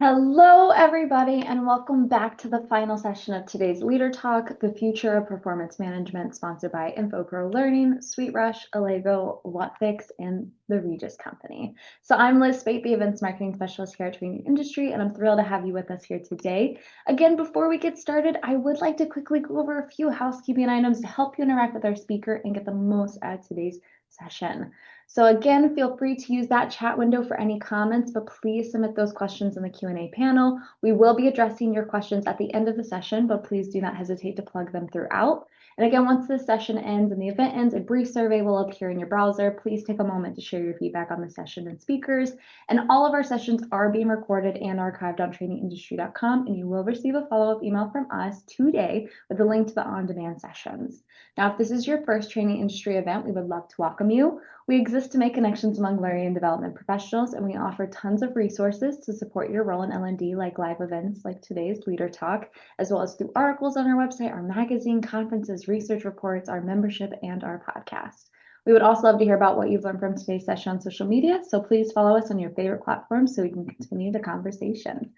Hello, everybody, and welcome back to the final session of today's Leader Talk, the future of performance management, sponsored by InfoPro Learning, SweetRush, Allego, WhatFix, and the Regis Company. So I'm Liz Spate, the Events Marketing Specialist here at Training Industry, and I'm thrilled to have you with us here today. Again, before we get started, I would like to quickly go over a few housekeeping items to help you interact with our speaker and get the most out of today's session. So again, feel free to use that chat window for any comments, but please submit those questions in the Q&A panel. We will be addressing your questions at the end of the session, but please do not hesitate to plug them throughout. And again, once this session ends and the event ends, a brief survey will appear in your browser. Please take a moment to share your feedback on the session and speakers. And all of our sessions are being recorded and archived on trainingindustry.com, and you will receive a follow-up email from us today with a link to the on-demand sessions. Now, if this is your first Training Industry event, we would love to welcome you. We exist to make connections among learning and development professionals, and we offer tons of resources to support your role in L&D, like live events like today's Leader Talk, as well as through articles on our website, our magazine, conferences, research reports, our membership, and our podcast. We would also love to hear about what you've learned from today's session on social media, so please follow us on your favorite platforms so we can continue the conversation.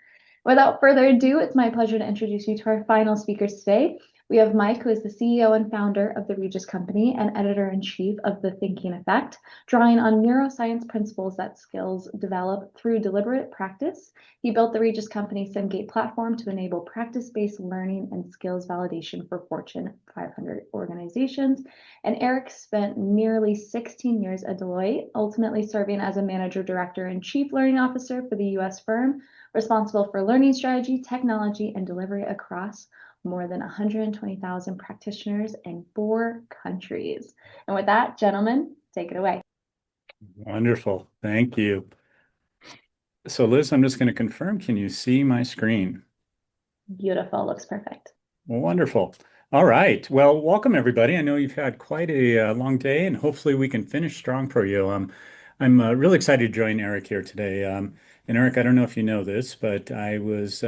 Without further ado, it's my pleasure to introduce you to our final speakers today. We have Mike, who is the CEO and founder of the Regis Company and editor-in-chief of The Thinking Effect, drawing on neuroscience principles that skills develop through deliberate practice. He built the Regis Company SimGate platform to enable practice-based learning and skills validation for Fortune 500 organizations. And Eric spent nearly 16 years at Deloitte, ultimately serving as a manager, director, and chief learning officer for the U.S. firm, responsible for learning strategy, technology, and delivery across more than 120,000 practitioners in 4 countries. And with that, gentlemen, take it away. Wonderful. Thank you. So Liz, I'm just going to confirm, can you see my screen? Beautiful, looks perfect. Wonderful. All right. Well, welcome everybody. I know you've had quite a long day and hopefully we can finish strong for you. I'm really excited to join Eric here today. And Eric, I don't know if you know this, but I was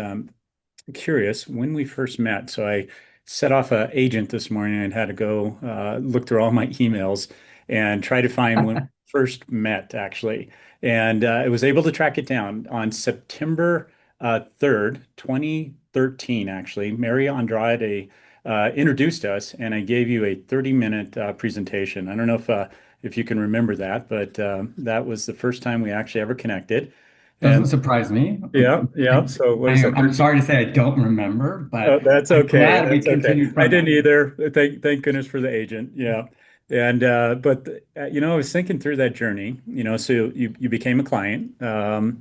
curious when we first met. So I set off an agent this morning and had to go look through all my emails and try to find when we first met, actually. And I was able to track it down on September 3rd, 2013, actually. Mary Andrade introduced us, and I gave you a 30-minute presentation. I don't know if you can remember that, but that was the first time we actually ever connected. Doesn't And surprise me. yeah, yeah. So what is that? I'm sorry to say I don't remember, Oh, but that's I'm okay. glad we That's okay. continued I from didn't that. either. Thank goodness for the agent. Yeah. And but I was thinking through that journey, so you became a client, and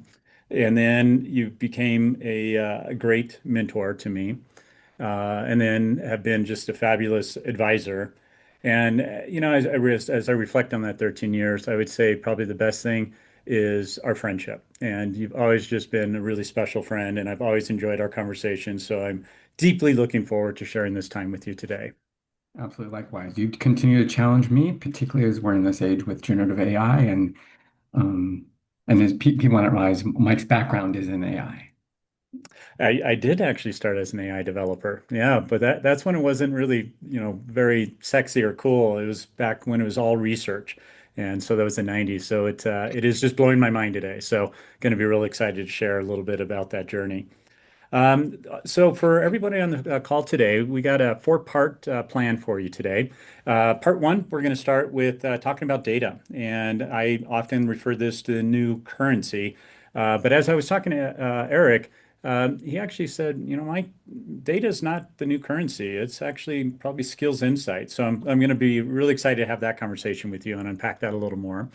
then you became a great mentor to me, and then have been just a fabulous advisor. And as I reflect on that 13 years, I would say probably the best thing is our friendship. And you've always just been a really special friend, and I've always enjoyed our conversations. So I'm deeply looking forward to sharing this time with you today. Absolutely likewise. You continue to challenge me, particularly as we're in this age with generative AI um, and as people don't realize Mike's background is in AI. I did actually start as an AI developer. Yeah, but that's when it wasn't really, very sexy or cool. It was back when it was all research. And so that was the 90s. So it is just blowing my mind today. So going to be really excited to share a little bit about that journey. So for everybody on the call today, we got a 4-part plan for you today. Part one, we're going to start with talking about data. And I often refer this to the new currency. But as I was talking to Eric, he actually said, Mike, data is not the new currency. It's actually probably skills insight. So I'm going to be really excited to have that conversation with you and unpack that a little more.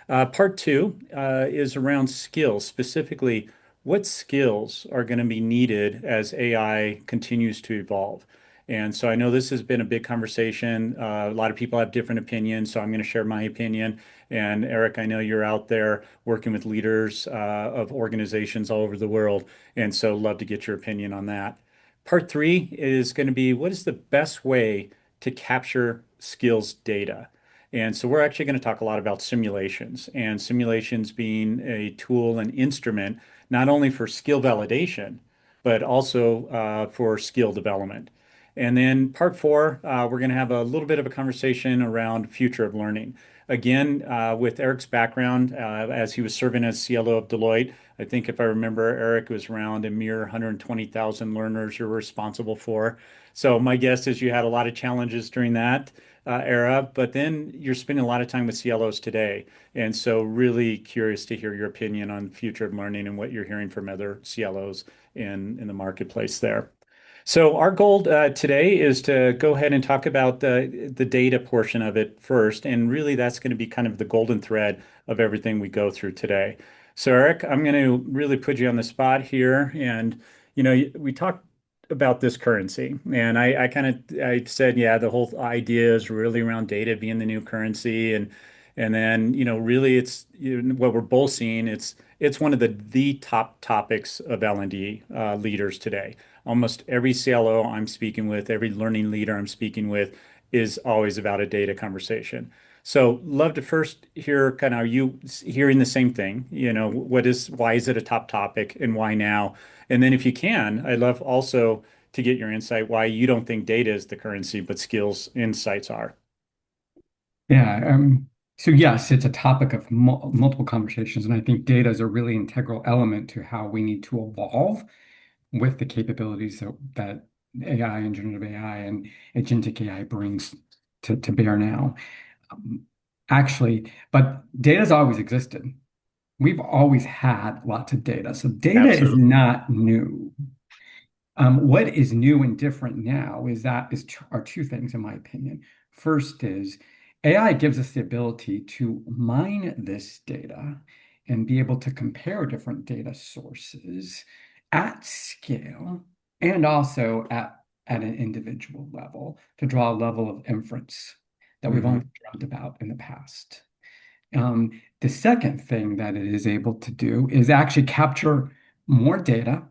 Part two is around skills, specifically what skills are going to be needed as AI continues to evolve. And so I know this has been a big conversation. A lot of people have different opinions, so I'm going to share my opinion. And Eric, I know you're out there working with leaders of organizations all over the world, and so love to get your opinion on that. Part three is going to be what is the best way to capture skills data? And so we're actually going to talk a lot about simulations and simulations being a tool and instrument, not only for skill validation, but also for skill development. And then part four, we're going to have a little bit of a conversation around future of learning. again, with Eric's background, as he was serving as CLO of Deloitte, I think if I remember, Eric was around a mere 120,000 learners you're responsible for. So my guess is you had a lot of challenges during that era, but then you're spending a lot of time with CLOs today. And so really curious to hear your opinion on the future of learning and what you're hearing from other CLOs in the marketplace there. So our goal today is to go ahead and talk about the data portion of it first, and really that's going to be kind of the golden thread of everything we go through today. So Eric, I'm going to really put you on the spot here, and we talked about this currency, and I said, yeah, the whole idea is really around data being the new currency, and then really it's what we're both seeing. It's one of the top topics of L&D leaders today. Almost every CLO I'm speaking with, every learning leader I'm speaking with is always about a data conversation. So love to first hear kind of, are you hearing the same thing? Why is it a top topic and why now? And then if you can, I'd love also to get your insight why you don't think data is the currency, but skills, insights are. Yeah. So yes, it's a topic of multiple conversations, and I think data is a really integral element to how we need to evolve with the capabilities that AI and generative AI and agentic AI brings to bear now. Um, Actually, but data's always existed. We've always had lots of data. So data is Absolutely. not new. What is new and different now are two things, in my opinion. First is AI gives us the ability to mine this data and be able to compare different data sources at scale and also at an individual level to draw a level of inference that we've Hmm. only dreamt about in the past. The second thing that it is able to do is actually capture more data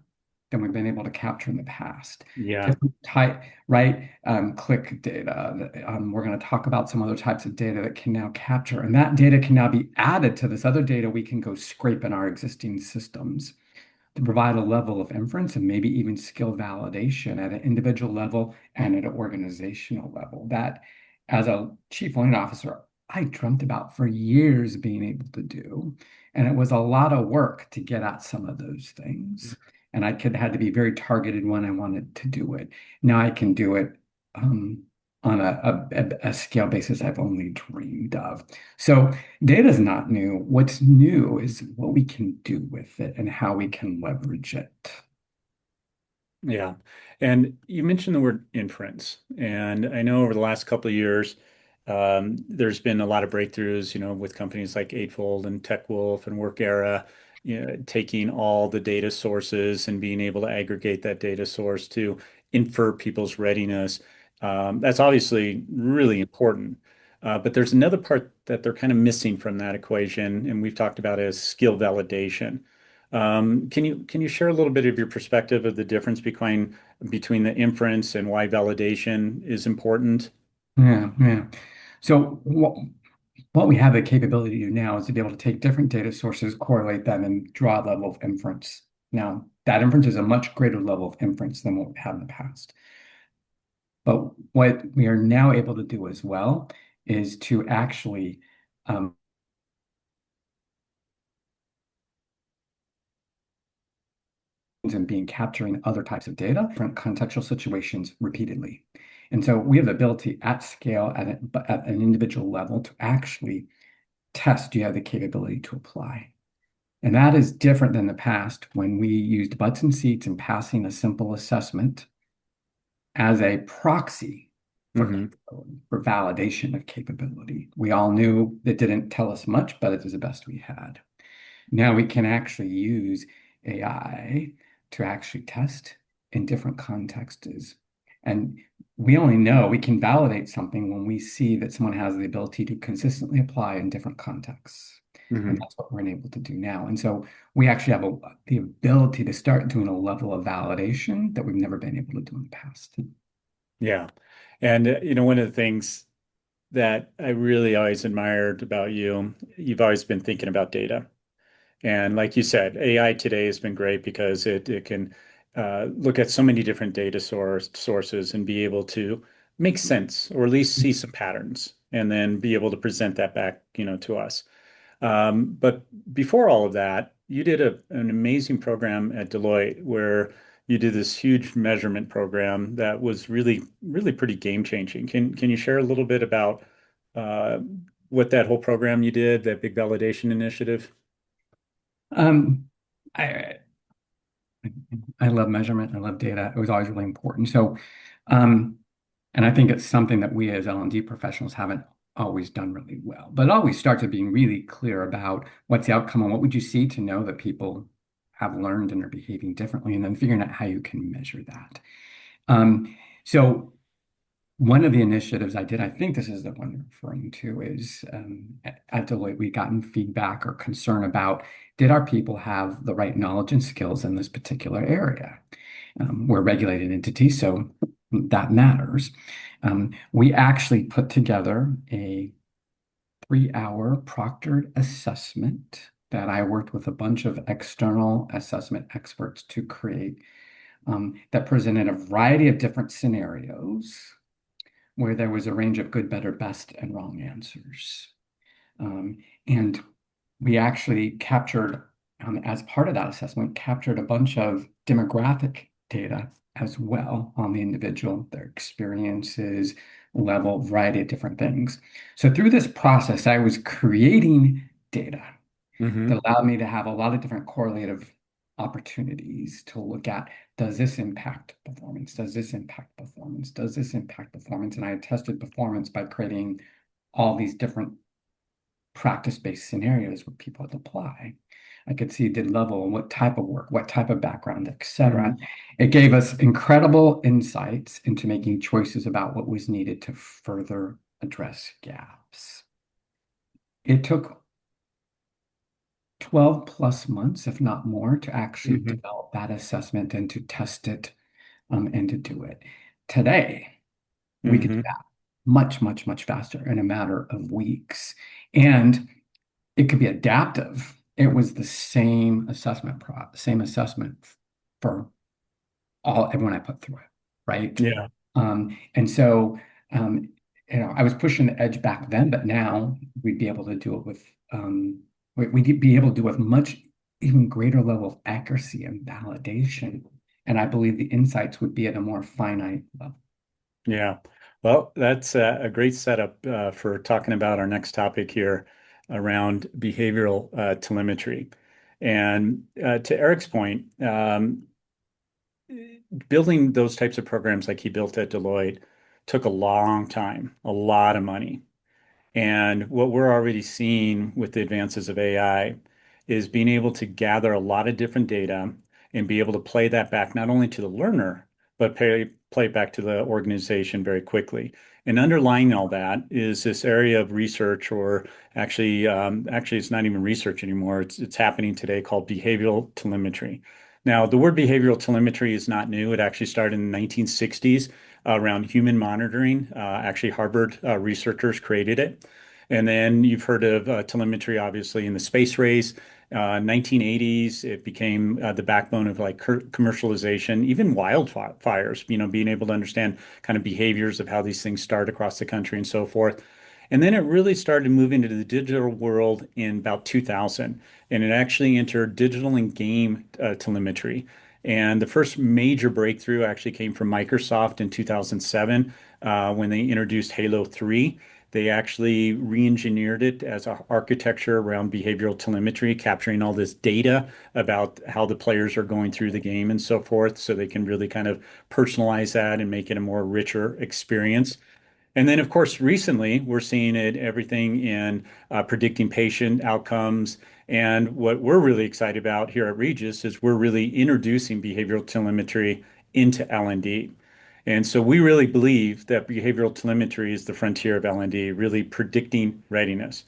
than we've been able to capture in the past. Yeah. Different type, right? Click data. We're going to talk about some other types of data that can now capture, and that data can now be added to this other data we can go scrape in our existing systems to provide a level of inference and maybe even skill validation at an individual level and at an organizational level. That, as a chief learning officer, I dreamt about for years being able to do. And it was a lot of work to get at some of those things. And had to be very targeted when I wanted to do it. Now I can do it um, on a scale basis I've only dreamed of. So data is not new. What's new is what we can do with it and how we can leverage it. Yeah. And you mentioned the word inference. And I know over the last couple of years, there's been a lot of breakthroughs, with companies like Eightfold and TechWolf and Workera, taking all the data sources and being able to aggregate that data source to infer people's readiness. That's obviously really important. But there's another part that they're kind of missing from that equation, and we've talked about as skill validation. Can you share a little bit of your perspective of the difference between the inference and why validation is important? Yeah, yeah. So what we have the capability to do now is to be able to take different data sources, correlate them, and draw a level of inference. Now, that inference is a much greater level of inference than what we had in the past. But what we are now able to do as well is to actually um, and being capturing other types of data, different contextual situations repeatedly. And so we have the ability at scale, at an individual level, to actually test, do you have the capability to apply? And that is different than the past when we used butts and seats and passing a simple assessment as a proxy for Hmm. capability, for validation of capability. We all knew it didn't tell us much, but it was the best we had. Now we can actually use AI to actually test in different contexts. And we only know we can validate something when we see that someone has the ability to consistently apply in different contexts. And Hmm. that's what we're able to do now. And so we actually have the ability to start doing a level of validation that we've never been able to do in the past. Yeah. And one of the things that I really always admired about you, you've always been thinking about data. And like you said, AI today has been great because it can look at so many different data sources and be able to make sense or at least see some patterns. and then be able to present that back, to us. But before all of that, you did an amazing program at Deloitte where you did this huge measurement program that was really, really pretty game changing. Can you share a little bit about uh, what that whole program you did, that big validation initiative? Um, I I love measurement. I love data. It was always really important. So, um, and I think it's something that we as L&D professionals haven't always done really well. But it always starts with being really clear about what's the outcome and what would you see to know that people have learned and are behaving differently, and then figuring out how you can measure that. So one of the initiatives I did, I think this is the one you're referring to, is at Deloitte, we gotten feedback or concern about did our people have the right knowledge and skills in this particular area? We're a regulated entity, so that matters. We actually put together a 3-hour proctored assessment that I worked with a bunch of external assessment experts to create, that presented a variety of different scenarios where there was a range of good, better, best, and wrong answers. And we actually captured, as part of that assessment, captured a bunch of demographic data as well on the individual, their experiences, level, variety of different things. So through this process, I was creating data Mm-hmm. that allowed me to have a lot of different correlative opportunities to look at, does this impact performance? Does this impact performance? Does this impact performance? And I tested performance by creating all these different practice-based scenarios where people would apply. I could see did level, what type of work, what type of background, etc. Mm-hmm. It gave us incredible insights into making choices about what was needed to further address gaps. It took 12 plus months, if not more, to actually Mm-hmm. develop that assessment and to test it, and to do it. Today, we could do Mm-hmm. that much, much, much faster in a matter of weeks. And it could be adaptive. It was the same assessment for everyone I put through it, right? Yeah. And so, um, I was pushing the edge back then, but now we'd be able to do it with, we'd be able to do it with much even greater level of accuracy and validation. And I believe the insights would be at a more finite level. Yeah. Well, that's a great setup for talking about our next topic here around behavioral telemetry. And to Eric's point, building those types of programs like he built at Deloitte took a long time, a lot of money. And what we're already seeing with the advances of AI is being able to gather a lot of different data and be able to play that back not only to the learner, but play it back to the organization very quickly. And underlying all that is this area of research, or actually, it's not even research anymore. It's happening today called behavioral telemetry. Now, the word behavioral telemetry is not new. It actually started in the 1960s around human monitoring. Actually, Harvard researchers created it. And then you've heard of telemetry, obviously, in the space race. 1980s, it became the backbone of like commercialization, even wildfires, being able to understand kind of behaviors of how these things start across the country and so forth. And then it really started moving into the digital world in about 2000, and it actually entered digital and game telemetry. And the first major breakthrough actually came from Microsoft in 2007 when they introduced Halo 3. They actually re-engineered it as an architecture around behavioral telemetry, capturing all this data about how the players are going through the game and so forth, so they can really kind of personalize that and make it a more richer experience. And then, of course, recently we're seeing it everything in predicting patient outcomes. And what we're really excited about here at Regis is we're really introducing behavioral telemetry into L&D. And so we really believe that behavioral telemetry is the frontier of L&D, really predicting readiness.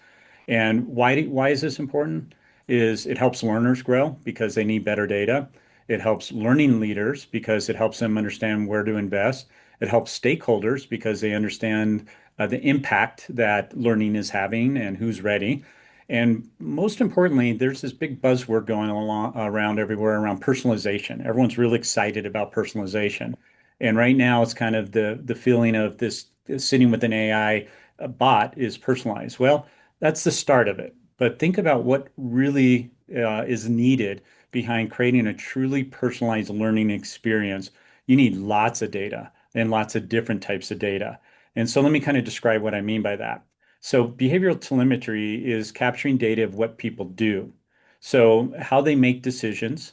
And why is this important? Is it helps learners grow because they need better data. It helps learning leaders because it helps them understand where to invest. It helps stakeholders because they understand the impact that learning is having and who's ready. And most importantly, there's this big buzzword going along around everywhere around personalization. Everyone's really excited about personalization. And right now, it's kind of the feeling of this sitting with an AI bot is personalized. Well, that's the start of it. But think about what really is needed behind creating a truly personalized learning experience. You need lots of data and lots of different types of data. And so let me kind of describe what I mean by that. So behavioral telemetry is capturing data of what people do. So how they make decisions.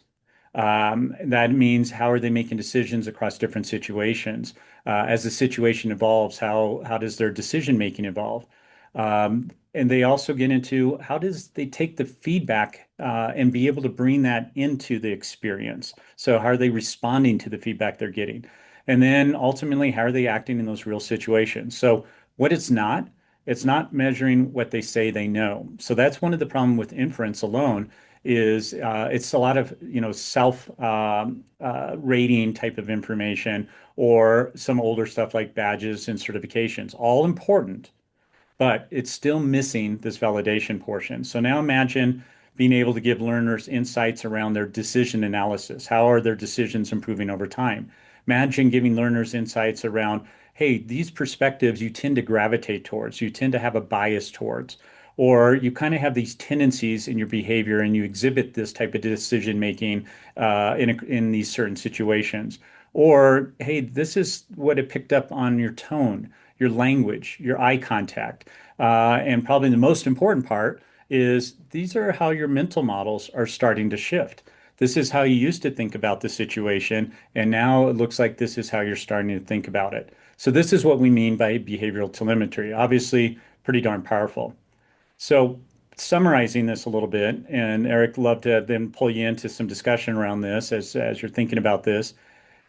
That means how are they making decisions across different situations? As the situation evolves, how does their decision making evolve? And they also get into how does they take the feedback and be able to bring that into the experience. So how are they responding to the feedback they're getting? And then ultimately, how are they acting in those real situations? So what it's not measuring what they say they know. So that's one of the problem with inference alone is it's a lot of self rating type of information or some older stuff like badges and certifications, all important, but it's still missing this validation portion. So now imagine being able to give learners insights around their decision analysis. How are their decisions improving over time? Imagine giving learners insights around, hey, these perspectives you tend to gravitate towards, you tend to have a bias towards, or you kind of have these tendencies in your behavior and you exhibit this type of decision making in these certain situations. Or, hey, this is what it picked up on your tone, your language, your eye contact. And probably the most important part is these are how your mental models are starting to shift. This is how you used to think about the situation, and now it looks like this is how you're starting to think about it. So this is what we mean by behavioral telemetry. Obviously, pretty darn powerful. So summarizing this a little bit, and Eric, love to then pull you into some discussion around this as you're thinking about this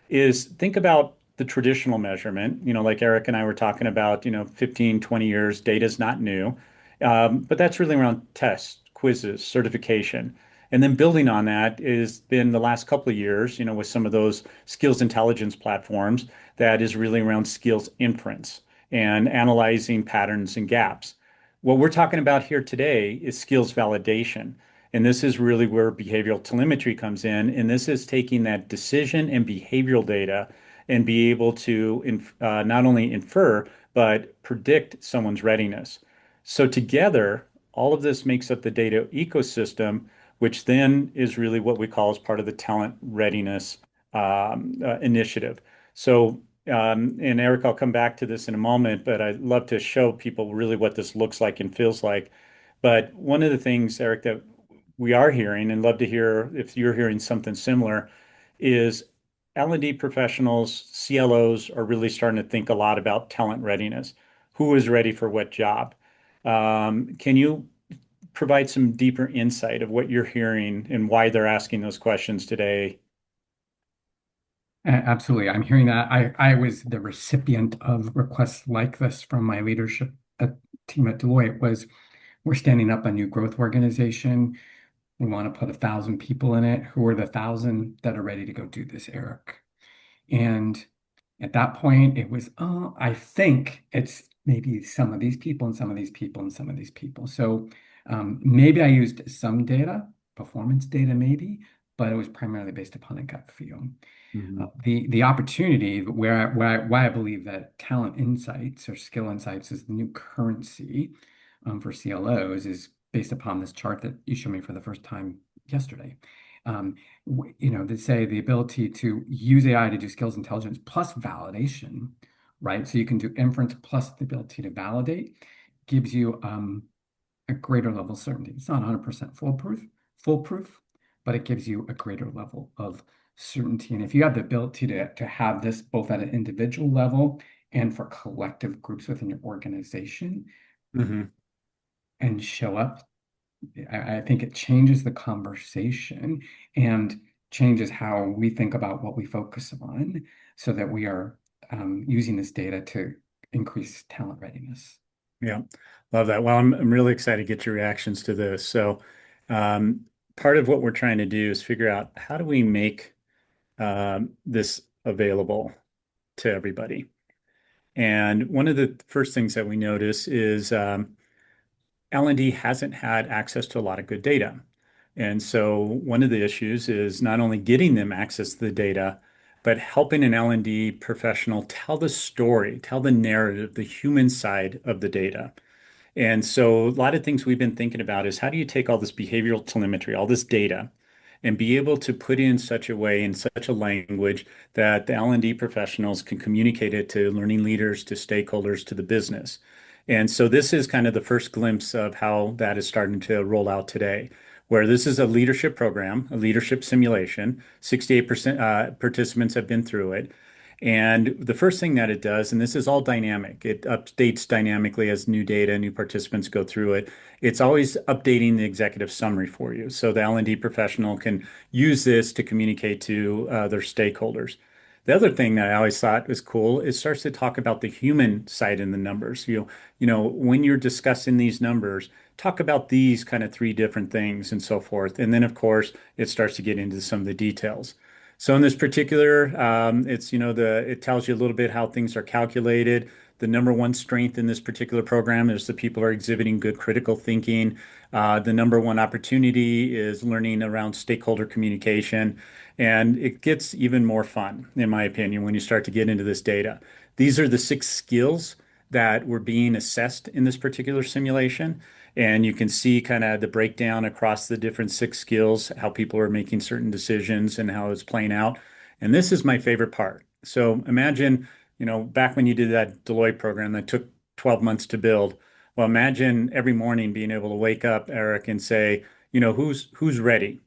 is think about the traditional measurement, like Eric and I were talking about, 15, 20 years, data is not new. But that's really around tests, quizzes, certification. And then building on that is been the last couple of years, with some of those skills intelligence platforms that is really around skills inference and analyzing patterns and gaps. What we're talking about here today is skills validation. And this is really where behavioral telemetry comes in. And this is taking that decision and behavioral data and be able to not only infer, but predict someone's readiness. So together, all of this makes up the data ecosystem, which then is really what we call as part of the talent readiness initiative. So, and Eric, I'll come back to this in a moment, but I'd love to show people really what this looks like and feels like. But one of the things, Eric, that we are hearing, and love to hear if you're hearing something similar, is L&D professionals, CLOs are really starting to think a lot about talent readiness. Who is ready for what job? Can you provide some deeper insight of what you're hearing and why they're asking those questions today? Absolutely. I'm hearing that. I was the recipient of requests like this from my leadership team at Deloitte was we're standing up a new growth organization. We want to put 1,000 people in it. Who are the 1,000 that are ready to go do this, Eric? And at that point, it was, oh, I think it's maybe some of these people and some of these people and some of these people. So maybe I used some data, performance data maybe, but it was primarily based upon a gut feel. Mhm. The opportunity why I believe that talent insights or skill insights is the new currency for CLOs is based upon this chart that you showed me for the first time yesterday. They say the ability to use AI to do skills intelligence plus validation, right? So you can do inference plus the ability to validate gives you a greater level of certainty. It's not 100% foolproof, but it gives you a greater level of certainty. And if you have the ability to have this both at an individual level and for collective groups within your organization Mhm. and show up, I think it changes the conversation and changes how we think about what we focus on so that we are using this data to increase talent readiness. Yeah, love that. Well, I'm really excited to get your reactions to this. So, um, part of what we're trying to do is figure out how do we make this available to everybody. And one of the first things that we notice is L&D hasn't had access to a lot of good data. And so one of the issues is not only getting them access to the data, but helping an L&D professional tell the story, tell the narrative, the human side of the data. And so a lot of things we've been thinking about is how do you take all this behavioral telemetry, all this data, and be able to put it in such a way, in such a language that the L&D professionals can communicate it to learning leaders, to stakeholders, to the business. And so this is kind of the first glimpse of how that is starting to roll out today, where this is a leadership program, a leadership simulation. 68% participants have been through it. And the first thing that it does, and this is all dynamic, it updates dynamically as new data, new participants go through it. It's always updating the executive summary for you. So the L&D professional can use this to communicate to their stakeholders. The other thing that I always thought was cool, it starts to talk about the human side in the numbers. When you're discussing these numbers, talk about these kind of three different things and so forth. And then, of course, it starts to get into some of the details. So in this particular, it tells you a little bit how things are calculated. The number one strength in this particular program is the people are exhibiting good critical thinking. The number one opportunity is learning around stakeholder communication. And it gets even more fun, in my opinion, when you start to get into this data. These are the 6 skills that were being assessed in this particular simulation. And you can see kind of the breakdown across the different 6 skills, how people are making certain decisions and how it's playing out. And this is my favorite part. So imagine, back when you did that Deloitte program that took 12 months to build. Well, imagine every morning being able to wake up, Eric, and say, who's ready?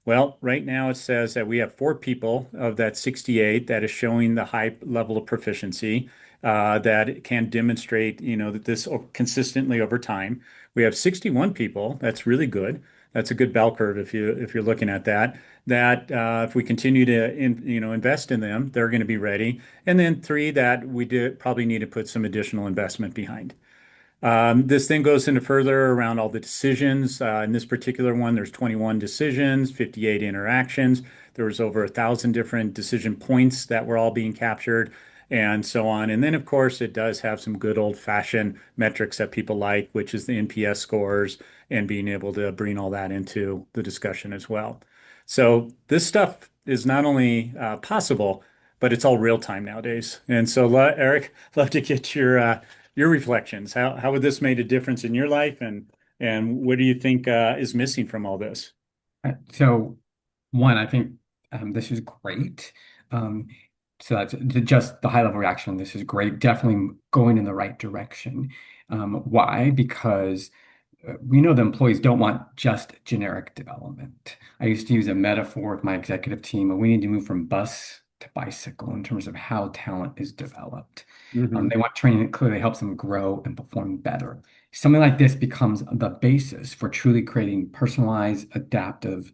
Well, right now it says that we have 4 people of that 68 that is showing the high level of proficiency that can demonstrate, that this consistently over time. We have 61 people. That's really good. That's a good bell curve if you're looking at that. That if we continue to invest in them, they're going to be ready. And then 3 that we probably need to put some additional investment behind. This then goes into further around all the decisions. In this particular one, there's 21 decisions, 58 interactions. There was over 1,000 different decision points that were all being captured, and so on. And then, of course, it does have some good old-fashioned metrics that people like, which is the NPS scores and being able to bring all that into the discussion as well. So this stuff is not only possible, but it's all real time nowadays. And so, Eric, love to get your reflections. How would this made a difference in your life, and what do you think is missing from all this? So, one, I think this is great. Um, so that's just the high level reaction. This is great. Definitely going in the right direction. Why? Because we know the employees don't want just generic development. I used to use a metaphor with my executive team, and we need to move from bus to bicycle in terms of how talent is developed. Hmm. They want training that clearly helps them grow and perform better. Something like this becomes the basis for truly creating personalized, adaptive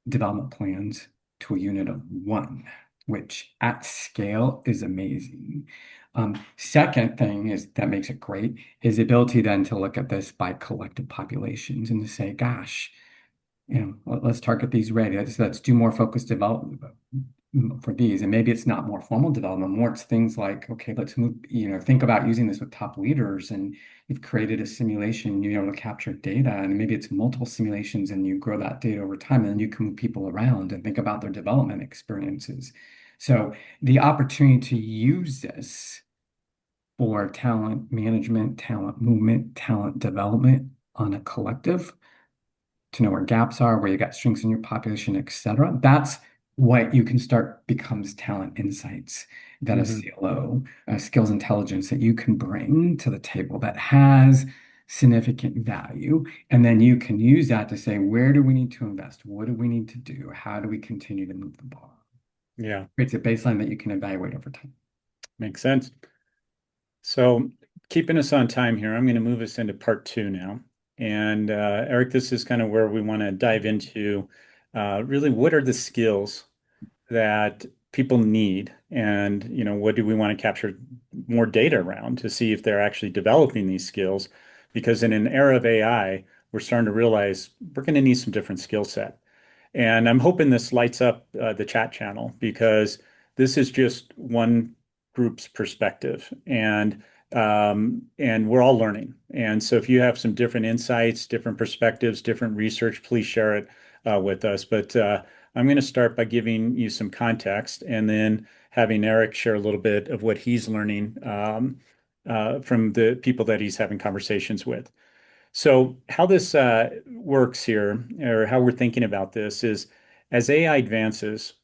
development plans to a unit of one, which at scale is amazing. Second thing is that makes it great is the ability then to look at this by collective populations and to say, gosh, let's target these ready. Let's do more focused development for these. And maybe it's not more formal development, more it's things like, okay, let's move, think about using this with top leaders. And you've created a simulation, you're able to capture data, and maybe it's multiple simulations and you grow that data over time, and then you can move people around and think about their development experiences. So the opportunity to use this for talent management, talent movement, talent development on a collective to know where gaps are, where you got strengths in your population, et cetera. That's what you can start becomes talent insights that a Hmm. CLO, skills intelligence that you can bring to the table that has significant value. And then you can use that to say, where do we need to invest? What do we need to do? How do we continue to move the ball? Yeah, It's a baseline that you can evaluate over time. makes sense. So, keeping us on time here, I'm going to move us into part 2 now. And Eric, this is kind of where we want to dive into really what are the skills that people need, and what do we want to capture more data around to see if they're actually developing these skills? Because in an era of AI, we're starting to realize we're going to need some different skill set. And I'm hoping this lights up the chat channel because this is just one group's perspective, and we're all learning. And so if you have some different insights, different perspectives, different research, please share it. with us. But I'm going to start by giving you some context and then having Eric share a little bit of what he's learning from the people that he's having conversations with. So, how this works here, or how we're thinking about this, is as AI advances,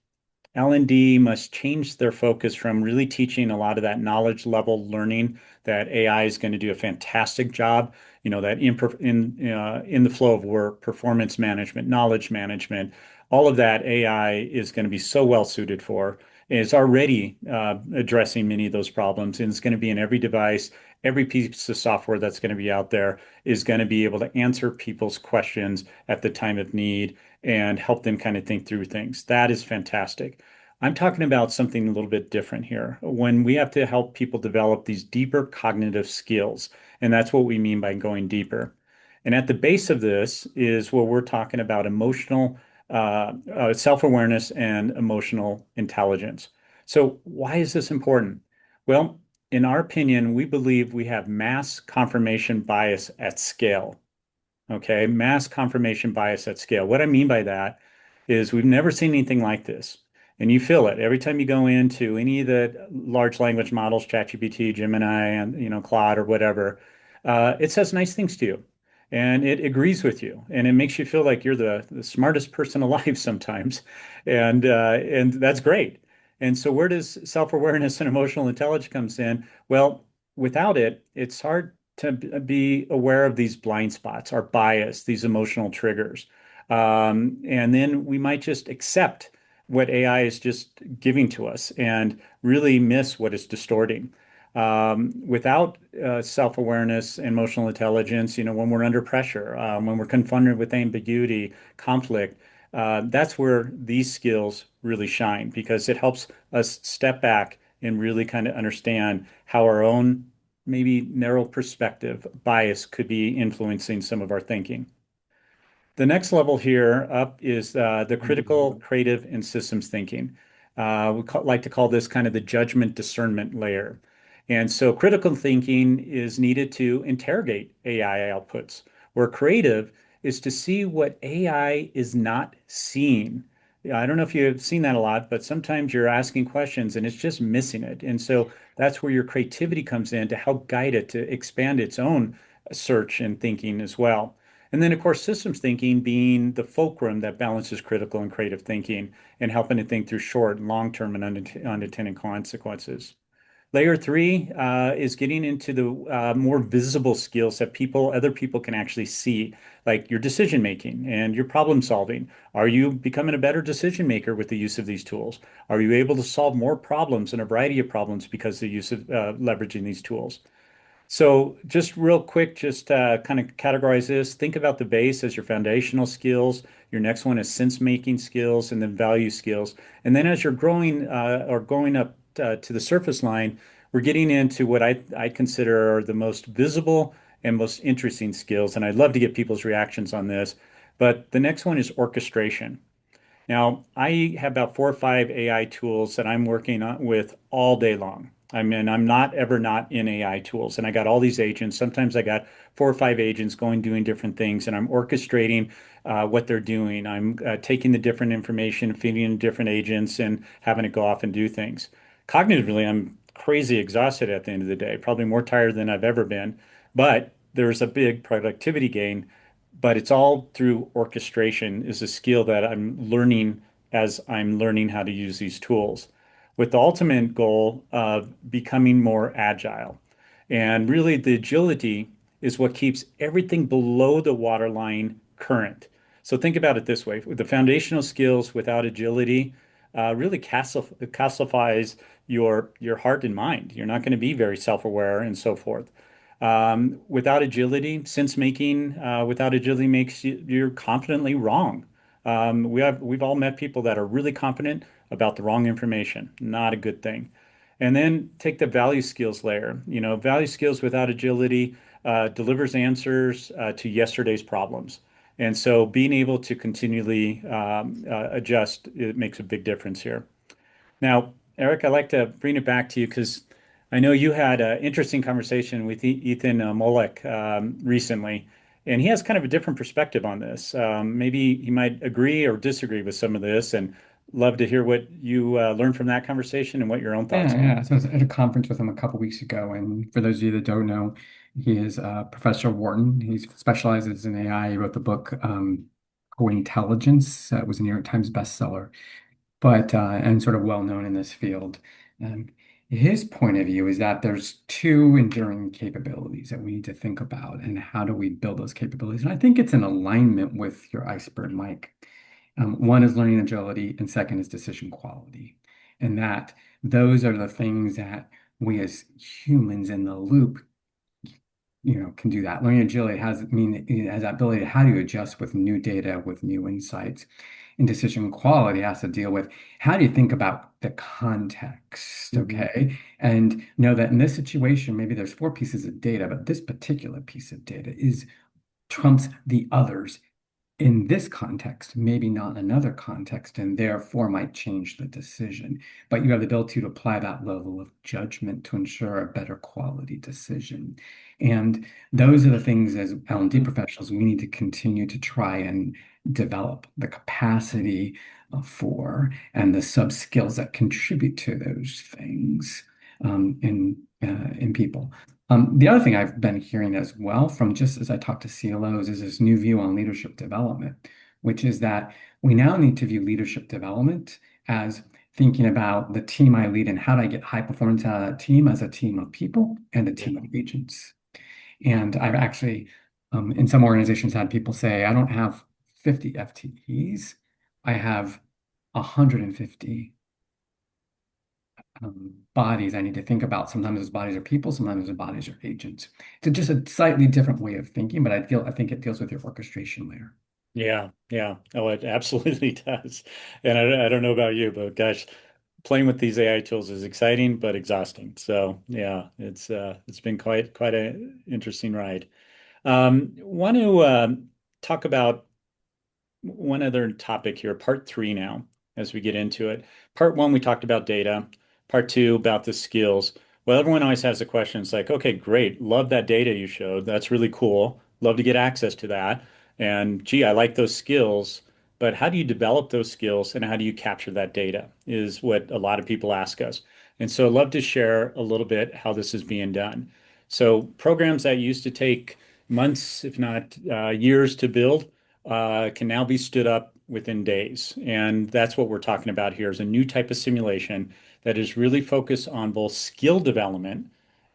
L&D must change their focus from really teaching a lot of that knowledge level learning that AI is going to do a fantastic job, that in the flow of work, performance management, knowledge management, all of that AI is going to be so well suited for. It's already addressing many of those problems, and it's going to be in every device, every piece of software that's going to be out there is going to be able to answer people's questions at the time of need and help them kind of think through things. That is fantastic. I'm talking about something a little bit different here. When we have to help people develop these deeper cognitive skills, and that's what we mean by going deeper. And at the base of this is where we're talking about emotional self-awareness and emotional intelligence. So why is this important? Well, in our opinion, we believe we have mass confirmation bias at scale. Okay, mass confirmation bias at scale. What I mean by that is we've never seen anything like this. And you feel it every time you go into any of the large language models, ChatGPT, Gemini, and Claude or whatever. It says nice things to you, and it agrees with you, and it makes you feel like you're the smartest person alive sometimes, and that's great. And so where does self-awareness and emotional intelligence comes in? Well, without it, it's hard to be aware of these blind spots, our bias, these emotional triggers. And then we might just accept what AI is just giving to us and really miss what it's distorting. Without self-awareness and emotional intelligence, when we're under pressure, when we're confronted with ambiguity, conflict, that's where these skills really shine because it helps us step back and really kind of understand how our own maybe narrow perspective bias could be influencing some of our thinking. The next level here up is the critical, creative, and systems thinking. Like to call this kind of the judgment discernment layer. And so critical thinking is needed to interrogate AI outputs, where creative is to see what AI is not seeing. Yeah, I don't know if you've seen that a lot, but sometimes you're asking questions and it's just missing it. And so that's where your creativity comes in to help guide it to expand its own search and thinking as well. And then, of course, systems thinking being the fulcrum that balances critical and creative thinking and helping to think through short, long-term, and unintended consequences. Layer three is getting into the more visible skills that other people can actually see, like your decision making and your problem solving. Are you becoming a better decision maker with the use of these tools? Are you able to solve more problems and a variety of problems because of the use of leveraging these tools? So just real quick, just kind of categorize this. Think about the base as your foundational skills. Your next one is sense-making skills and then value skills. And then as you're growing or going up to the surface line, we're getting into what I consider are the most visible and most interesting skills. And I'd love to get people's reactions on this. But the next one is orchestration. Now, I have about 4 or 5 AI tools that I'm working on with all day long. I mean, I'm not ever not in AI tools. And I got all these agents. Sometimes I got 4 or 5 agents going doing different things, and I'm orchestrating what they're doing. I'm taking the different information, feeding in different agents, and having it go off and do things. Cognitively, I'm crazy exhausted at the end of the day, probably more tired than I've ever been. But there's a big productivity gain, but it's all through orchestration is a skill that I'm learning as I'm learning how to use these tools with the ultimate goal of becoming more agile. And really the agility is what keeps everything below the waterline current. So think about it this way, with the foundational skills without agility, really calcifies your heart and mind. You're not going to be very self-aware and so forth. Without agility, sense making without agility makes you're confidently wrong. We've all met people that are really confident about the wrong information. Not a good thing. And then take the value skills layer. Value skills without agility delivers answers to yesterday's problems. And so being able to continually adjust, it makes a big difference here. Now, Eric, I'd like to bring it back to you because I know you had an interesting conversation with Ethan Molek recently, And he has kind of a different perspective on this. Maybe he might agree or disagree with some of this, and love to hear what you learned from that conversation and what your own thoughts Yeah, are. yeah. So I was at a conference with him a couple weeks ago, and for those of you that don't know, he is Professor Wharton. He specializes in AI. He wrote the book Co-Intelligence. It was a New York Times bestseller, but and sort of well known in this field. Um, his point of view is that there's two enduring capabilities that we need to think about, and how do we build those capabilities? And I think it's in alignment with your iceberg, Mike. One is learning agility, and second is decision quality. And that those are the things that we as humans in the loop, can do that. Learning agility it has that ability to how do you adjust with new data, with new insights. And decision quality has to deal with how do you think about the context, Mhm. okay? And know that in this situation, maybe there's four pieces of data, but this particular piece of data is trumps the others in this context, maybe not in another context, and therefore might change the decision. But you have the ability to apply that level of judgment to ensure a better quality decision. And those are the things as L&D professionals we need to continue to try and develop the capacity for and the sub skills that contribute to those things in people. The other thing I've been hearing as well from just as I talk to CLOs is this new view on leadership development, which is that we now need to view leadership development as thinking about the team I lead and how do I get high performance out of that team as a team of people and a team of agents. And I've actually, in some organizations, had people say, I don't have 50 FTEs, I have 150 bodies I need to think about. Sometimes those bodies are people, sometimes those bodies are agents. It's just a slightly different way of thinking, but I think it deals with your orchestration layer. Yeah, yeah. Oh, it absolutely does. And I don't know about you, but gosh, playing with these AI tools is exciting but exhausting. So yeah, it's been quite a interesting ride. Want to talk about one other topic here, part three now, as we get into it. Part one, we talked about data. Part two, about the skills. Well, everyone always has a question. It's like, okay, great. Love that data you showed. That's really cool. Love to get access to that. And gee, I like those skills. But how do you develop those skills and how do you capture that data is what a lot of people ask us. And so I'd love to share a little bit how this is being done. So programs that used to take months, if not years to build, can now be stood up within days. And that's what we're talking about here is a new type of simulation that is really focused on both skill development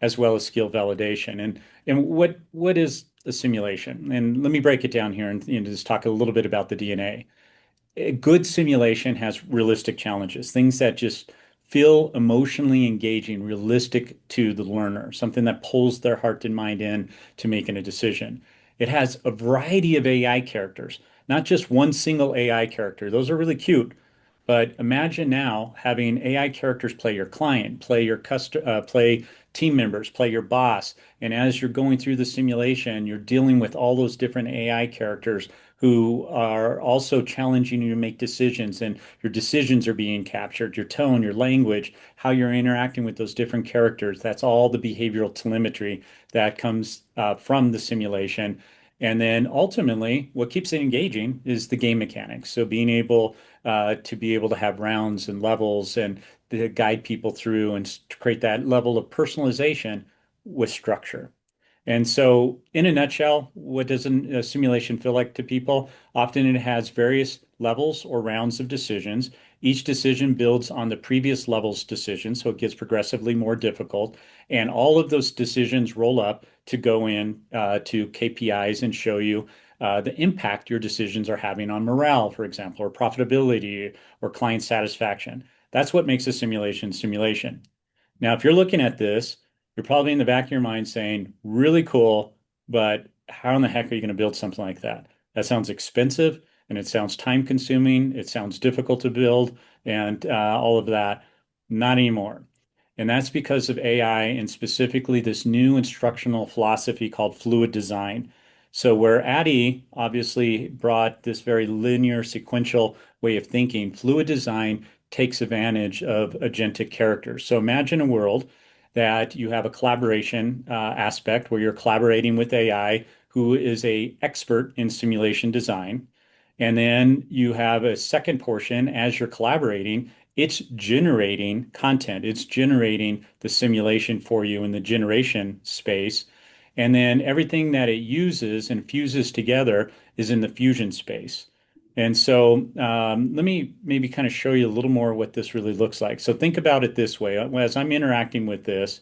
as well as skill validation. And what is a simulation? And let me break it down here and just talk a little bit about the DNA. A good simulation has realistic challenges, things that just feel emotionally engaging, realistic to the learner, something that pulls their heart and mind in to making a decision. It has a variety of AI characters, not just one single AI character. Those are really cute, but imagine now having AI characters play your client, play team members, play your boss. And as you're going through the simulation, you're dealing with all those different AI characters who are also challenging you to make decisions, and your decisions are being captured, your tone, your language, how you're interacting with those different characters. That's all the behavioral telemetry that comes from the simulation. And then ultimately, what keeps it engaging is the game mechanics. So being able to be able to have rounds and levels and to guide people through and to create that level of personalization with structure. And so, in a nutshell, what does a simulation feel like to people? Often it has various levels or rounds of decisions. Each decision builds on the previous level's decision, so it gets progressively more difficult. And all of those decisions roll up to go in to KPIs and show you the impact your decisions are having on morale, for example, or profitability or client satisfaction. That's what makes a simulation simulation. Now, if you're looking at this, you're probably in the back of your mind saying, really cool, but how in the heck are you going to build something like that? That sounds expensive and it sounds time consuming. It sounds difficult to build and all of that. Not anymore. And that's because of AI and specifically this new instructional philosophy called fluid design. So, where Addy obviously brought this very linear, sequential way of thinking, fluid design takes advantage of agentic characters. So imagine a world that you have a collaboration aspect where you're collaborating with AI who is a expert in simulation design. And then you have a second portion as you're collaborating, it's generating content. It's generating the simulation for you in the generation space. And then everything that it uses and fuses together is in the fusion space. And so let me maybe kind of show you a little more what this really looks like. So think about it this way. As I'm interacting with this,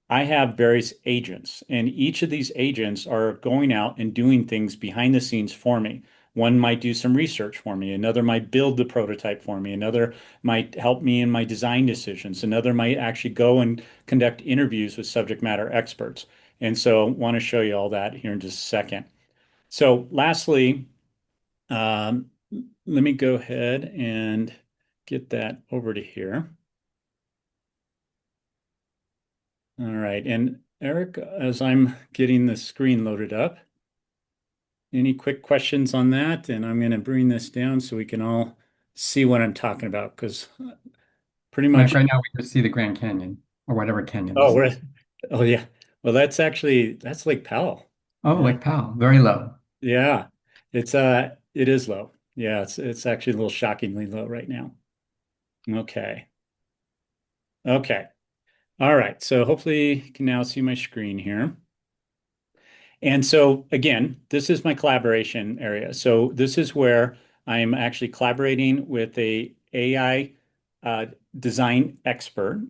I have various agents, and each of these agents are going out and doing things behind the scenes for me. One might do some research for me, another might build the prototype for me, another might help me in my design decisions, another might actually go and conduct interviews with subject matter experts. And so I want to show you all that here in just a second. So lastly, um, let me go ahead and get that over to here. All right. And Eric, as I'm getting the screen loaded up, any quick questions on that? And I'm going to bring this down so we can all see what I'm talking about because pretty Like much, right now, we just see the Grand Canyon or whatever canyon oh, this is. oh yeah. Well, that's Lake Powell. Oh, Yeah. Lake Powell, very low. Yeah. It is low. Yeah, it's actually a little shockingly low right now. Okay. Okay. All right. So hopefully you can now see my screen here. And so again, this is my collaboration area. So this is where I'm actually collaborating with a AI uh, design expert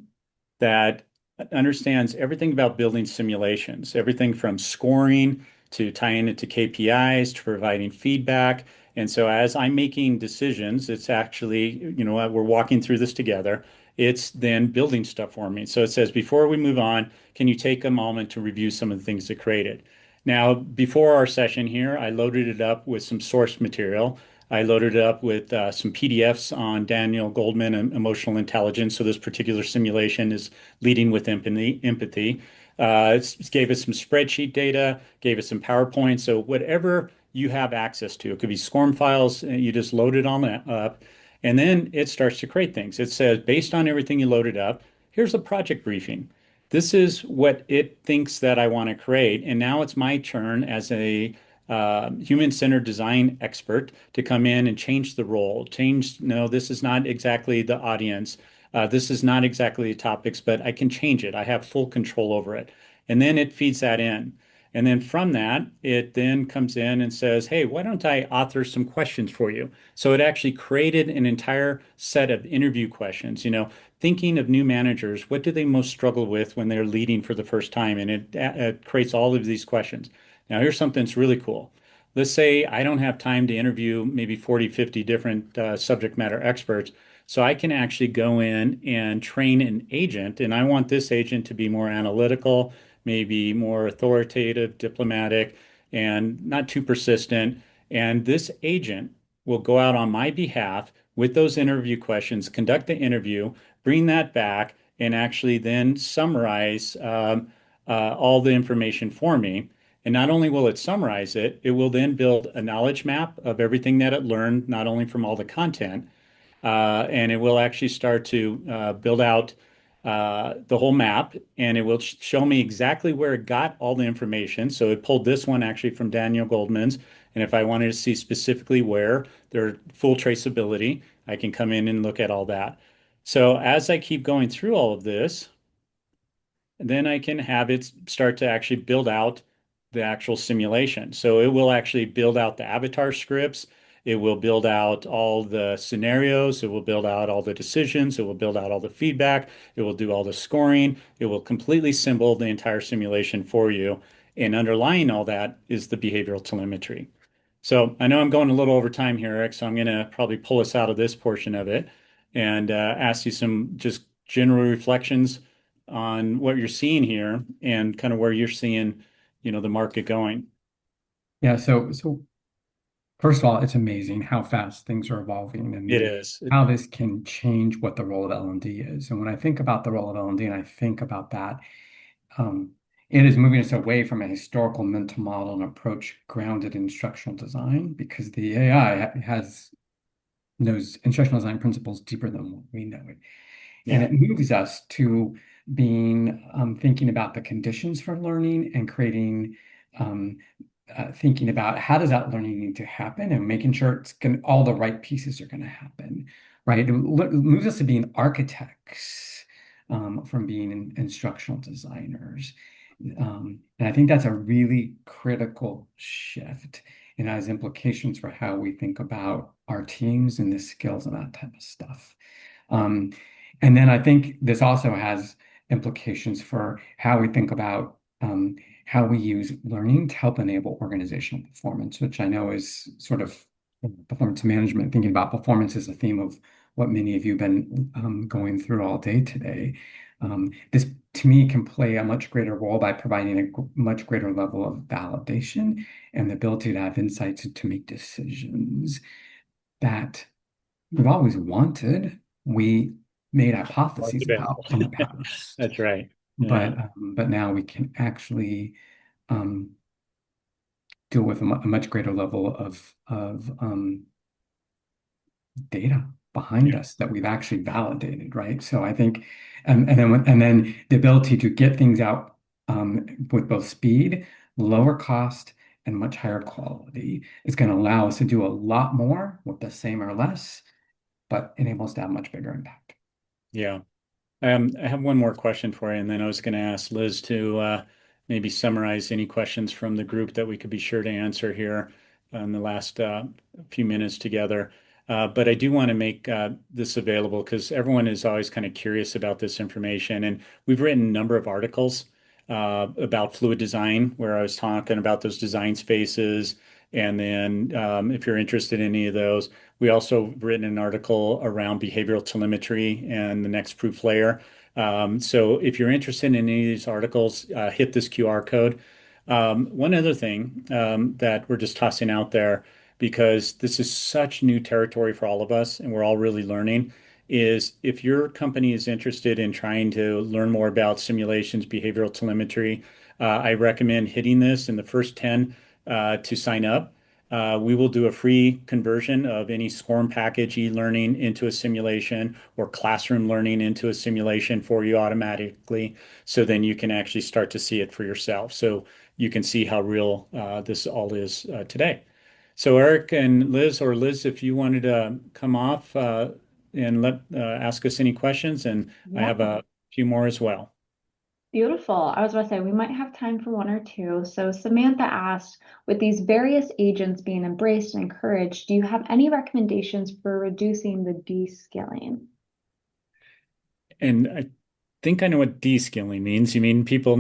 that understands everything about building simulations, everything from scoring to tying it to KPIs to providing feedback. And so as I'm making decisions, it's actually, we're walking through this together. It's then building stuff for me. So it says, before we move on, can you take a moment to review some of the things it created? Now, before our session here, I loaded it up with some source material. I loaded it up with some PDFs on Daniel Goldman and emotional intelligence. So this particular simulation is leading with empathy. It gave us some spreadsheet data, gave us some PowerPoint. So whatever you have access to, it could be SCORM files, and you just load it on that up. And then it starts to create things. It says, based on everything you loaded up, here's a project briefing. This is what it thinks that I want to create. And now it's my turn as a human-centered design expert to come in and change the role. Change, no, this is not exactly the audience. This is not exactly the topics, but I can change it. I have full control over it. And then it feeds that in. And then from that, it then comes in and says, hey, why don't I author some questions for you? So it actually created an entire set of interview questions. Thinking of new managers, what do they most struggle with when they're leading for the first time? And it creates all of these questions. Now, here's something that's really cool. Let's say I don't have time to interview maybe 40, 50 different subject matter experts. So I can actually go in and train an agent, and I want this agent to be more analytical, maybe more authoritative, diplomatic, and not too persistent. And this agent will go out on my behalf with those interview questions, conduct the interview, bring that back, and actually then summarize all the information for me. And not only will it summarize it, it will then build a knowledge map of everything that it learned, not only from all the content, and it will actually start to build out the whole map, and it will show me exactly where it got all the information. So it pulled this one actually from Daniel Goldman's, and if I wanted to see specifically where their full traceability, I can come in and look at all that. So as I keep going through all of this, then I can have it start to actually build out the actual simulation. So it will actually build out the avatar scripts. It will build out all the scenarios. It will build out all the decisions. It will build out all the feedback. It will do all the scoring. It will completely symbol the entire simulation for you. And underlying all that is the behavioral telemetry. So I know I'm going a little over time here, Eric, so I'm going to probably pull us out of this portion of it and ask you some just general reflections on what you're seeing here and kind of where you're seeing, the market going. Yeah, so first of all, it's amazing how fast things are evolving It and is. how this can change what the role of L&D is. And when I think about the role of L&D and I think about that, um, it is moving us away from a historical mental model and approach grounded in instructional design because the AI has knows instructional design principles deeper than what we know it. And Yeah. it moves us to being thinking about the conditions for learning and creating um, thinking about how does that learning need to happen and making sure all the right pieces are going to happen, right? It moves us to being architects from being instructional designers. And I think that's a really critical shift and has implications for how we think about our teams and the skills and that type of stuff. Um, and then I think this also has implications for how we think about how we use learning to help enable organizational performance, which I know is sort of performance management. Thinking about performance is a theme of what many of you have been going through all day today. This, to me, can play a much greater role by providing a much greater level of validation and the ability to have insights to make decisions that we've always wanted. We made Hard hypotheses about in the debatable. past, That's right. Yeah. but now we can actually um, deal with a much greater level of data behind Yeah. us that we've actually validated, right? So I think, and then the ability to get things out with both speed, lower cost, and much higher quality is going to allow us to do a lot more with the same or less, but enable us to have much bigger impact. Yeah. I have one more question for you, and then I was going to ask Liz to maybe summarize any questions from the group that we could be sure to answer here in the last few minutes together. But I do want to make this available because everyone is always kind of curious about this information. And we've written a number of articles about fluid design where I was talking about those design spaces. And then if you're interested in any of those, we also written an article around behavioral telemetry and the next proof layer. So if you're interested in any of these articles, hit this QR code. One other thing that we're just tossing out there, because this is such new territory for all of us and we're all really learning, is if your company is interested in trying to learn more about simulations, behavioral telemetry, I recommend hitting this in the first 10 to sign up. We will do a free conversion of any SCORM package e-learning into a simulation or classroom learning into a simulation for you automatically. So then you can actually start to see it for yourself. So you can see how real this all is today. So Eric and Liz, or Liz, if you wanted to come off and ask us any questions, and I Yeah. have a few more as well. Beautiful. I was about to say we might have time for one or two. So Samantha asked, with these various agents being embraced and encouraged, do you have any recommendations for reducing the de-skilling? And I think I know what de-skilling means. You mean people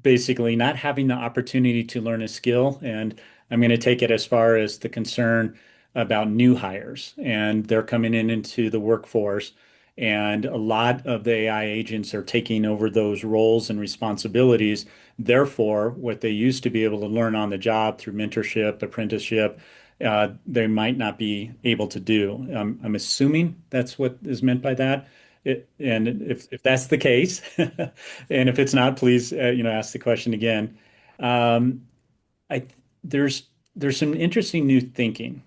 basically not having the opportunity to learn a skill. And I'm going to take it as far as the concern about new hires. And they're coming in into the workforce. And a lot of the AI agents are taking over those roles and responsibilities. Therefore, what they used to be able to learn on the job through mentorship, apprenticeship, they might not be able to do. I'm assuming that's what is meant by that. And if that's the case, and if it's not, please ask the question again. Um, I there's there's some interesting new thinking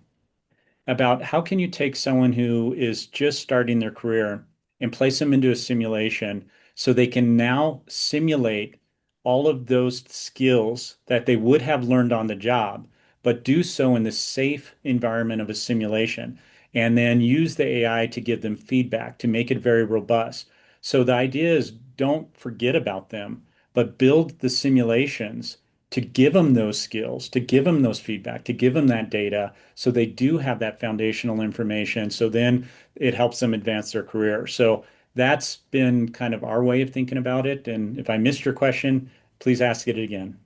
about how can you take someone who is just starting their career and place them into a simulation so they can now simulate all of those skills that they would have learned on the job, but do so in the safe environment of a simulation, and then use the AI to give them feedback to make it very robust. So the idea is don't forget about them, but build the simulations to give them those skills, to give them those feedback, to give them that data so they do have that foundational information. So then it helps them advance their career. So that's been kind of our way of thinking about it. And if I missed your question, please ask it again.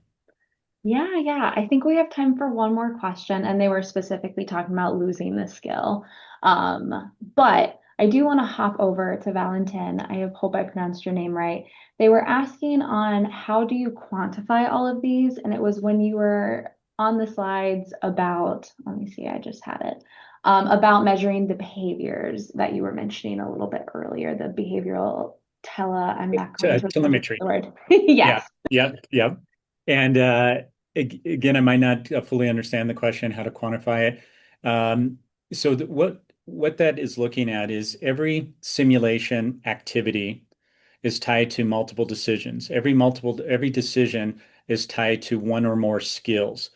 Yeah. I think we have time for one more question, and they were specifically talking about losing the skill. But I do want to hop over to Valentin. I hope I pronounced your name right. They were asking on how do you quantify all of these? And it was when you were on the slides about, let me see, I just had it, about measuring the behaviors that you were mentioning a little bit earlier, the behavioral I'm not going to remember Telemetry. the word. Yeah, Yes. yeah. And again, I might not fully understand the question, how to quantify it. So what that is looking at is every simulation activity is tied to multiple decisions. Every decision is tied to one or more skills.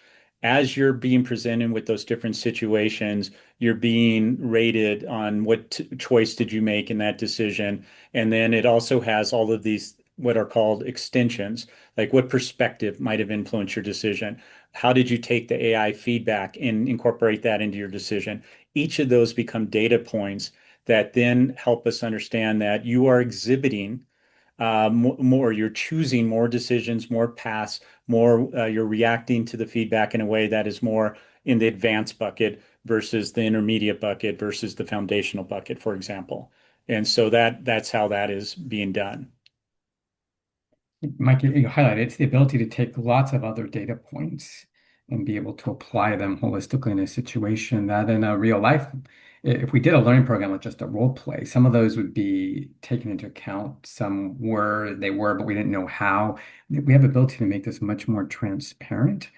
As you're being presented with those different situations, you're being rated on what choice did you make in that decision. And then it also has all of these what are called extensions, like what perspective might have influenced your decision. How did you take the AI feedback and incorporate that into your decision? Each of those become data points that then help us understand that you are exhibiting more, you're choosing more decisions, more paths, you're reacting to the feedback in a way that is more in the advanced bucket versus the intermediate bucket versus the foundational bucket, for example. And so that's how that is being done. Mike, you highlighted it's the ability to take lots of other data points and be able to apply them holistically in a situation that in a real life, if we did a learning program with just a role play, some of those would be taken into account. Some they were, but we didn't know how. We have the ability to make this much more transparent,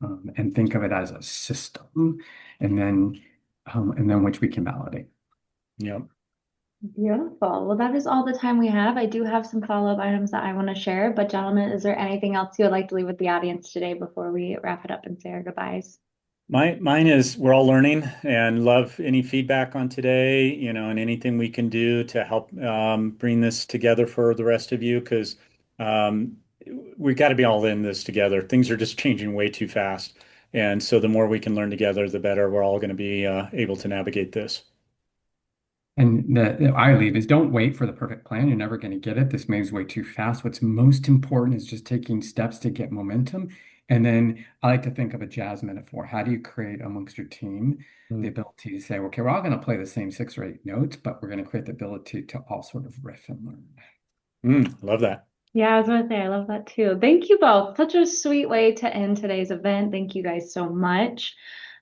and think of it as a system, and then which we can validate. Yep. Beautiful. Well, that is all the time we have. I do have some follow-up items that I want to share, but gentlemen, is there anything else you would like to leave with the audience today before we wrap it up and say our goodbyes? Mine is we're all learning and love any feedback on today, and anything we can do to help bring this together for the rest of you, because um, we've got to be all in this together. Things are just changing way too fast. And so the more we can learn together, the better we're all going to be able to navigate this. And the I leave is don't wait for the perfect plan. You're never going to get it. This moves way too fast. What's most important is just taking steps to get momentum. And then I like to think of a jazz metaphor. How do you create amongst your team the ability to say, okay, we're all going to play the same 6 or 8 notes, but we're going to create the ability to all sort of riff and learn. Love that. Yeah, I was gonna say, I love that too. Thank you both. Such a sweet way to end today's event. Thank you guys so much.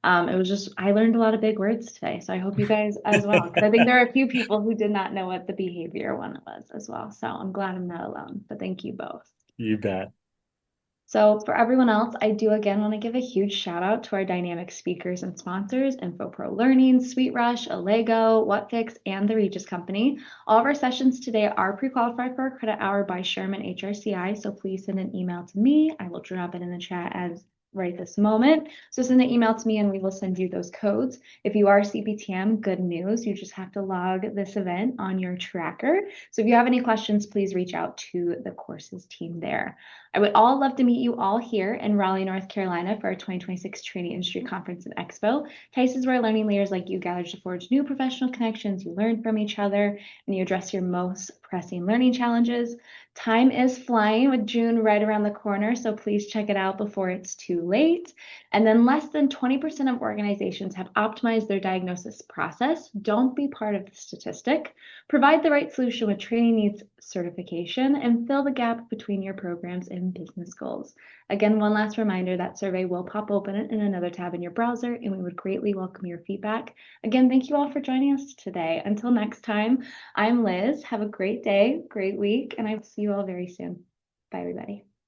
It was just, I learned a lot of big words today, so I hope you guys as well, because I think there are a few people who did not know what the behavior one was as well. So I'm glad I'm not alone, but thank you both. You bet. So for everyone else, I do again want to give a huge shout out to our dynamic speakers and sponsors, InfoPro Learning, SweetRush, Allego, WhatFix, and the Regis Company. All of our sessions today are pre-qualified for a credit hour by Sherman HRCI, so please send an email to me. I will drop it in the chat as right this moment. So send an email to me and we will send you those codes. If you are CPTM, good news. You just have to log this event on your tracker. So if you have any questions, please reach out to the courses team there. I would all love to meet you all here in Raleigh, North Carolina for our 2026 Training Industry Conference and Expo. TICE is where learning leaders like you gather to forge new professional connections. You learn from each other and you address your most pressing learning challenges. Time is flying with June right around the corner, so please check it out before it's too late. And then less than 20% of organizations have optimized their diagnosis process. Don't be part of the statistic. Provide the right solution with training needs certification and fill the gap between your programs and business goals. Again, one last reminder, that survey will pop open in another tab in your browser, and we would greatly welcome your feedback. Again, thank you all for joining us today. Until next time, I'm Liz. Have a great day, great week, and I will see you all very soon. Bye, everybody.